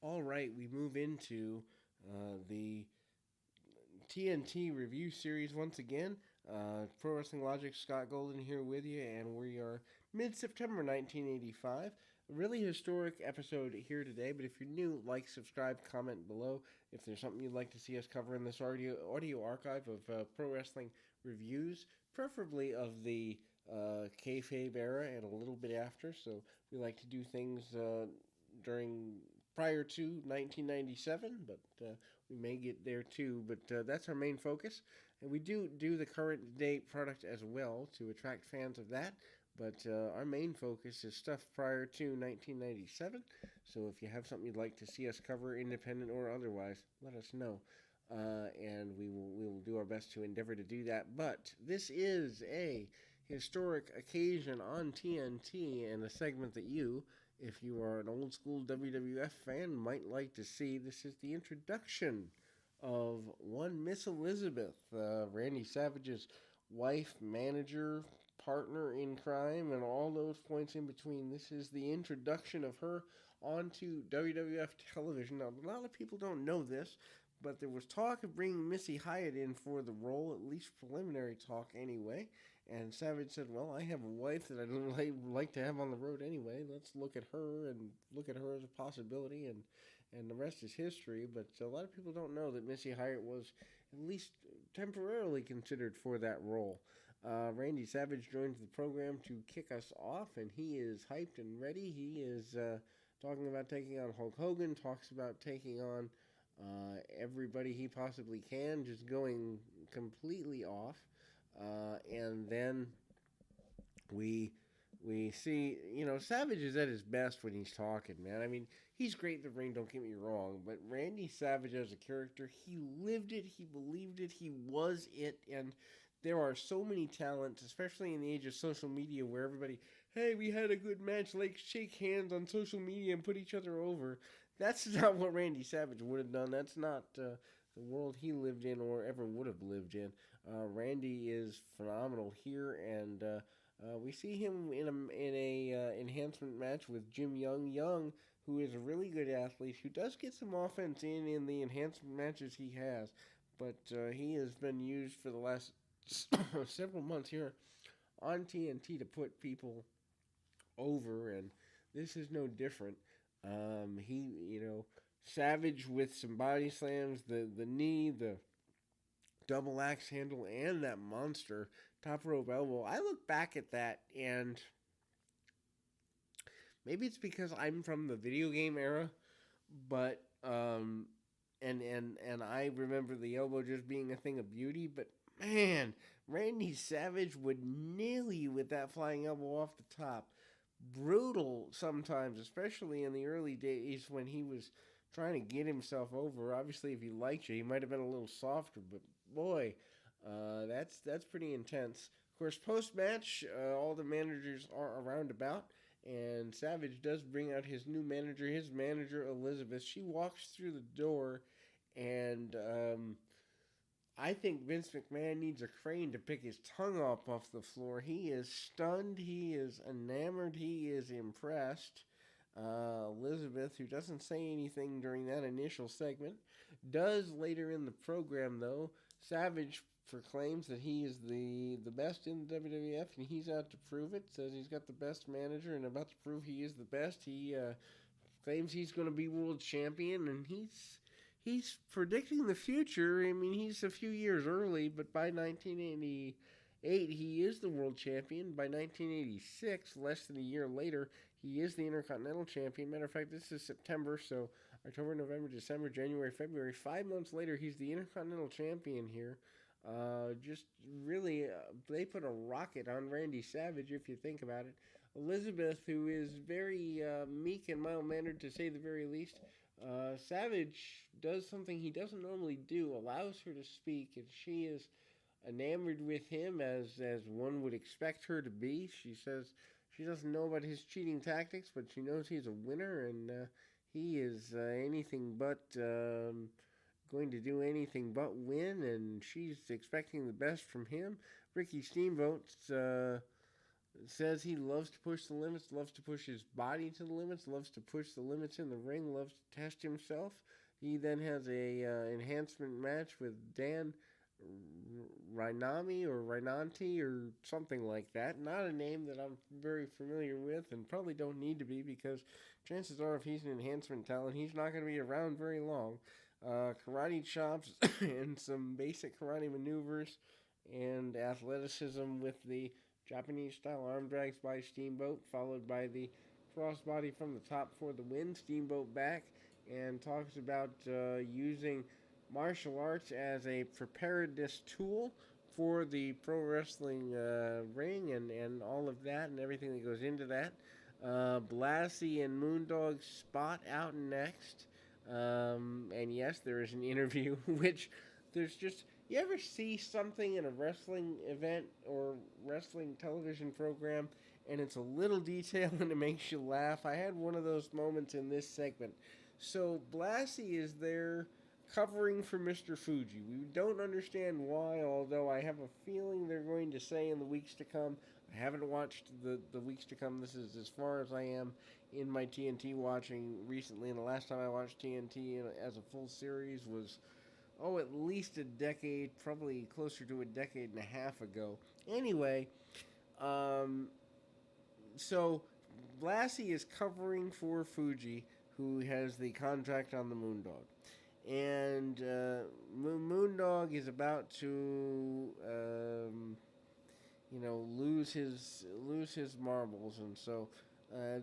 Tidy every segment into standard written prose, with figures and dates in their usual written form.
All right, we move into the TNT review series once again. Pro Wrestling Logic, Scott Golden here with you, and we are mid September 1985. A really historic episode here today, but if you're new, like, subscribe, comment below. If there's something you'd like to see us cover in this audio archive of pro wrestling reviews, preferably of the kayfabe era and a little bit after. So we like to do things during prior to 1997, but we may get there too. But that's our main focus, and we do the current day product as well to attract fans of that. But our main focus is stuff prior to 1997. So if you have something you'd like to see us cover, independent or otherwise, let us know. And we will do our best to endeavor to do that. But this is a historic occasion on TNT and a segment that you, if you are an old school WWF fan, might like to see. This is the introduction of one Miss Elizabeth, Randy Savage's wife, manager, partner in crime, and all those points in between. This is the introduction of her onto WWF television. Now, a lot of people don't know this, but there was talk of bringing Missy Hyatt in for the role, at least preliminary talk anyway. And Savage said, "Well, I have a wife that I'd like to have on the road anyway. Let's look at her and look at her as a possibility, and the rest is history." But a lot of people don't know that Missy Hyatt was at least temporarily considered for that role. Randy Savage joins the program to kick us off, and he is hyped and ready. He is talking about taking on Hulk Hogan, talks about taking on everybody he possibly can, just going completely off. And then we we see, Savage is at his best when he's talking, man. I mean, he's great in the ring, don't get me wrong, but Randy Savage as a character, he lived it, he believed it, he was it, and there are so many talents, especially in the age of social media, where everybody, hey, we had a good match, like shake hands on social media and put each other over. That's not what Randy Savage would have done. That's not the world he lived in or ever would have lived in. Randy is phenomenal here, and we see him in a enhancement match with Jim Young. Young, who is a really good athlete, who does get some offense in the enhancement matches he has, but he has been used for the last several months here on TNT to put people over, and this is no different. Savage with some body slams, the knee, the double axe handle, and that monster top rope elbow. I look back at that, and maybe it's because I'm from the video game era, but and I remember the elbow just being a thing of beauty. But man, Randy Savage would nail you with that flying elbow off the top. Brutal sometimes, especially in the early days when he was trying to get himself over. Obviously, if he liked you, he might have been a little softer, but boy, that's pretty intense. Of course, post match, all the managers are around about, and Savage does bring out his new manager, his manager Elizabeth. She walks through the door, and I think Vince McMahon needs a crane to pick his tongue off the floor. He is stunned. He is enamored. He is impressed. Elizabeth, who doesn't say anything during that initial segment, does later in the program, though. Savage proclaims that he is the best in the WWF, and he's out to prove it. Says he's got the best manager and about to prove he is the best. He claims he's going to be world champion, and he's predicting the future. I mean, he's a few years early, but by 1988, he is the world champion. By 1986, less than a year later, he is the Intercontinental Champion. Matter of fact, this is September, so October, November, December, January, February. 5 months later, he's the Intercontinental Champion here. Just really, they put a rocket on Randy Savage, if you think about it. Elizabeth, who is very meek and mild-mannered, to say the very least, Savage does something he doesn't normally do, allows her to speak, and she is enamored with him as one would expect her to be. She says she doesn't know about his cheating tactics, but she knows he's a winner, and he is anything but going to do anything but win, and she's expecting the best from him. Ricky Steamboat's says he loves to push the limits, loves to push his body to the limits, loves to push the limits in the ring, loves to test himself. He then has a enhancement match with Dan Rhinami or Rhinanti or something like that. Not a name that I'm very familiar with and probably don't need to be because chances are if he's an enhancement talent, he's not going to be around very long. Karate chops and some basic karate maneuvers and athleticism with the Japanese style arm drags by Steamboat, followed by the crossbody from the top for the win. Steamboat back and talks about using martial arts as a preparedness tool for the pro wrestling ring and all of that and everything that goes into that. Blassie and Moondog spot out next. And yes, there is an interview, which there's just. You ever see something in a wrestling event or wrestling television program and it's a little detail and it makes you laugh? I had one of those moments in this segment. So Blassie is there covering for Mr. Fuji. We don't understand why, although I have a feeling they're going to say in the weeks to come. I haven't watched the weeks to come. This is as far as I am in my TNT watching recently, and the last time I watched TNT as a full series was, at least a decade, probably closer to a decade and a half ago. Anyway, so Blassie is covering for Fuji, who has the contract on the Moondog. And Moondog is about to, lose his marbles, and so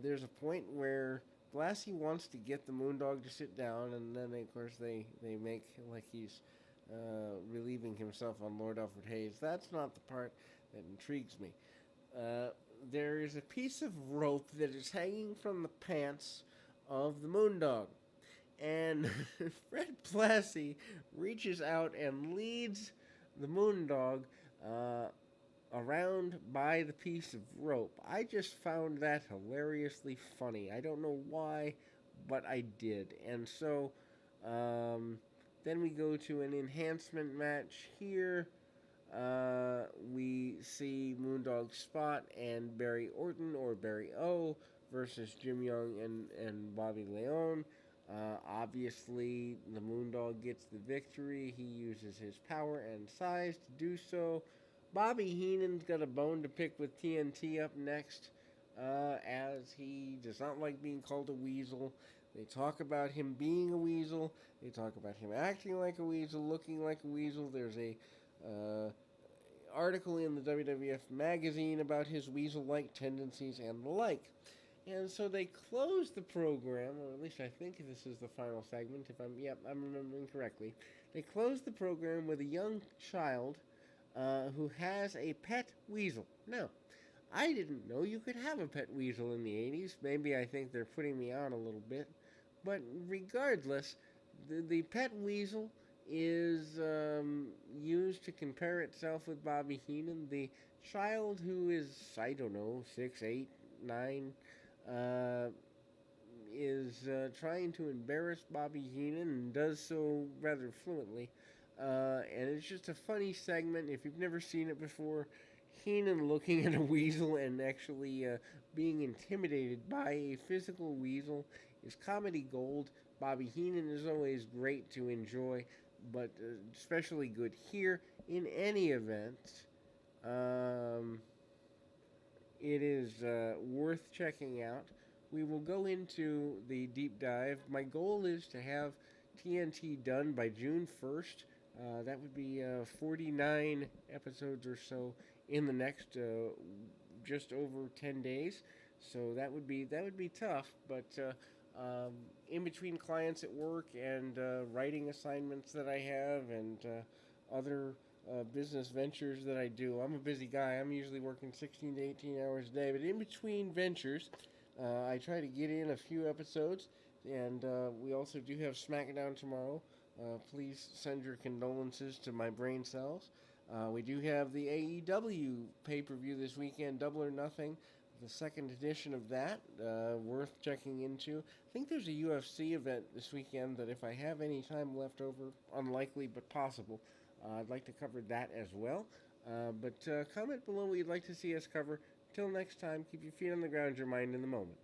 there's a point where Blassie wants to get the Moondog to sit down, and then of course they make like he's relieving himself on Lord Alfred Hayes. That's not the part that intrigues me. There is a piece of rope that is hanging from the pants of the Moondog. And Fred Blassie reaches out and leads the Moondog around by the piece of rope. I just found that hilariously funny. I don't know why, but I did. And so then we go to an enhancement match here. We see Moondog Spot and Barry Orton, or Barry O, versus Jim Young and Bobby Leone. Obviously, the Moondog gets the victory. He uses his power and size to do so. Bobby Heenan's got a bone to pick with TNT up next, as he does not like being called a weasel. They talk about him being a weasel. They talk about him acting like a weasel, looking like a weasel. There's a article in the WWF magazine about his weasel-like tendencies and the like. And so they close the program, or at least I think this is the final segment, if I'm remembering correctly. They close the program with a young child who has a pet weasel. Now, I didn't know you could have a pet weasel in the 80s. Maybe I think they're putting me on a little bit. But regardless, the pet weasel is used to compare itself with Bobby Heenan. The child, who is, I don't know, 6, 8, 9, is trying to embarrass Bobby Heenan and does so rather fluently. And it's just a funny segment. If you've never seen it before, Heenan looking at a weasel and actually being intimidated by a physical weasel is comedy gold. Bobby Heenan is always great to enjoy, but especially good here. In any event, it is worth checking out. We will go into the deep dive. My goal is to have TNT done by June 1st. That would be 49 episodes or so in the next just over 10 days. So that would be tough, but in between clients at work and writing assignments that I have and other business ventures that I do. I'm a busy guy. I'm usually working 16 to 18 hours a day, but in between ventures, I try to get in a few episodes, and we also do have SmackDown tomorrow. Please send your condolences to my brain cells. We do have the AEW pay-per-view this weekend, Double or Nothing, the second edition of that, worth checking into. I think there's a UFC event this weekend that if I have any time left over, unlikely but possible, I'd like to cover that as well. But comment below what you'd like to see us cover. Till next time, keep your feet on the ground, your mind in the moment.